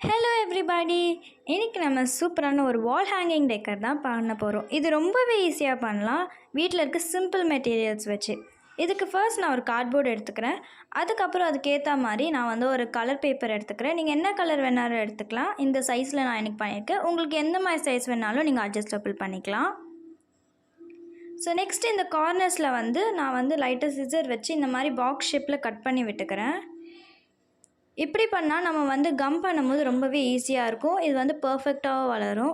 Hello everybody, இன்றைக்கி நம்ம சூப்பரான ஒரு வால் ஹேங்கிங் டெக்கர் தான் பண்ண போகிறோம். இது ரொம்பவே ஈஸியாக பண்ணலாம் வீட்டில் இருக்க சிம்பிள் மெட்டீரியல்ஸ் வச்சு. இதுக்கு ஃபர்ஸ்ட் நான் ஒரு கார்ட்போர்டு எடுத்துக்கிறேன். அதுக்கப்புறம் அதுக்கேற்ற மாதிரி நான் வந்து ஒரு கலர் பேப்பர் எடுத்துக்கிறேன். நீங்கள் என்ன கலர் வேணாலும் எடுத்துக்கலாம். இந்த சைஸில் நான் எனக்கு பண்ணியிருக்கேன். உங்களுக்கு எந்த மாதிரி சைஸ் வேணாலும் நீங்கள் அட்ஜஸ்டபிள் பண்ணிக்கலாம். ஸோ நெக்ஸ்ட் இந்த கார்னர்ஸில் வந்து நான் வந்து லைட்டாக சிசர் வச்சு இந்த மாதிரி பாக்ஸ் ஷேப்பில் கட் பண்ணி விட்டுக்கிறேன். இப்படி பண்ணால் நம்ம வந்து கம் பண்ணும்போது ரொம்பவே ஈஸியாக இருக்கும். இது வந்து பர்ஃபெக்டாக வளரும்.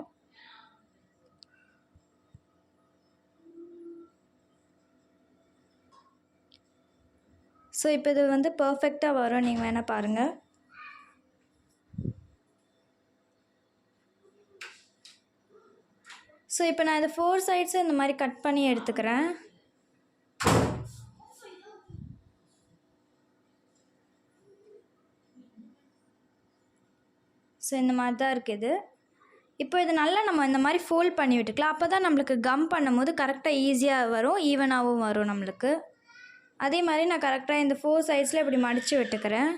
ஸோ இப்போ இது வந்து பர்ஃபெக்டாக வரும். நீங்கள் வேணால் பாருங்கள். ஸோ இப்போ நான் இது 4 சைட்ஸும் இந்த மாதிரி கட் பண்ணி எடுத்துக்கிறேன். ஸோ இந்த மாதிரி தான் இருக்குது. இப்போ இது நல்லா நம்ம இந்த மாதிரி ஃபோல்ட் பண்ணி விட்டுக்கலாம். அப்போ தான் நம்மளுக்கு கம் பண்ணும்போது கரெக்டாக ஈஸியாக வரும், ஈவனாகவும் வரும் நம்மளுக்கு. அதே மாதிரி நான் கரெக்டாக இந்த 4 சைட்ஸில் இப்படி மடித்து விட்டுக்கிறேன்.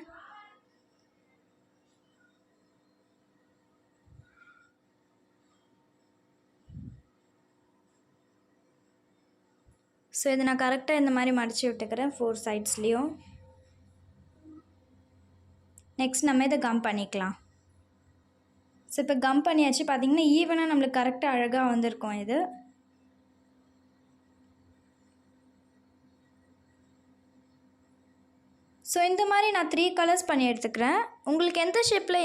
ஸோ இது நான் கரெக்டாக இந்த மாதிரி மடித்து விட்டுக்கிறேன் 4 சைட்ஸ்லேயும். நெக்ஸ்ட் நம்ம இதை கம் பண்ணிக்கலாம். ஸோ இப்போ கம் பண்ணியாச்சு. பார்த்திங்கன்னா ஈவனாக நம்மளுக்கு கரெக்டாக அழகாக வந்திருக்கும் இது. ஸோ இந்த மாதிரி நான் 3 கலர்ஸ் பண்ணி எடுத்துக்கிறேன். உங்களுக்கு எந்த ஷேப்பில்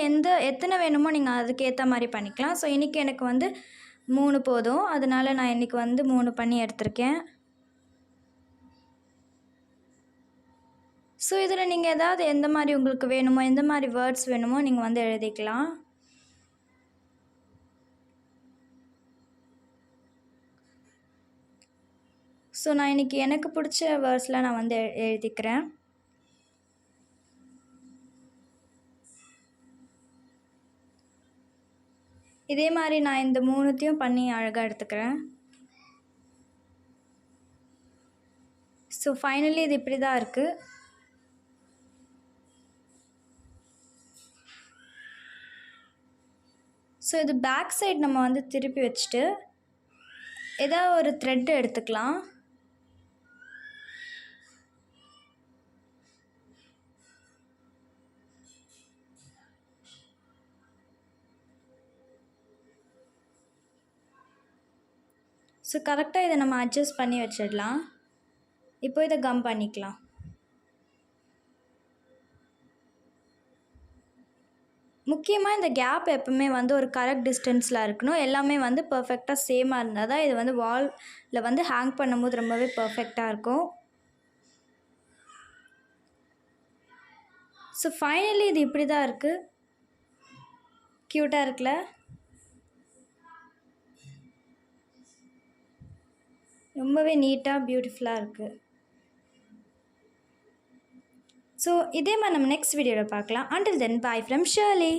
எத்தனை வேணுமோ நீங்கள் அதுக்கேற்ற மாதிரி பண்ணிக்கலாம். ஸோ இன்றைக்கி எனக்கு வந்து 3 போதும். அதனால் நான் இன்றைக்கி வந்து 3 பண்ணி எடுத்திருக்கேன். ஸோ இதில் நீங்கள் எதாவது எந்த மாதிரி உங்களுக்கு வேணுமோ, எந்த மாதிரி வேர்ட்ஸ் வேணுமோ நீங்கள் வந்து எழுதிக்கலாம். ஸோ நான் இன்றைக்கி எனக்கு பிடிச்ச வேர்ட்ஸ்லாம் நான் வந்து எழுதிக்கிறேன். இதே மாதிரி நான் இந்த 3த்தையும் பண்ணி அழகாக எடுத்துக்கிறேன். ஸோ ஃபைனலி இது இப்படி தான் இருக்குது. ஸோ இது பேக் சைடு நம்ம வந்து திருப்பி வச்சுட்டு ஏதாவது ஒரு த்ரெட் எடுத்துக்கலாம். ஸோ கரெக்டாக இதை நம்ம அட்ஜஸ்ட் பண்ணி வச்சிடலாம். இப்போ இதை கம் பண்ணிக்கலாம். முக்கியமாக இந்த கேப் எப்பவுமே வந்து ஒரு கரெக்ட் டிஸ்டன்ஸில் இருக்கணும். எல்லாமே வந்து பர்ஃபெக்டாக சேமாக இருந்தால் தான் இது வந்து வாலில் வந்து ஹேங் பண்ணும்போது ரொம்பவே பர்ஃபெக்டாக இருக்கும். ஸோ ஃபைனலி இது இப்படி தான் இருக்குது. க்யூட்டாக இருக்குல்ல? ரொம்பவே நீட்டாக பியூட்டிஃபுல்லாக இருக்குது. ஸோ இதே மாதிரி நம்ம நெக்ஸ்ட் வீடியோவில் பார்க்கலாம். Until then, bye from Shirley.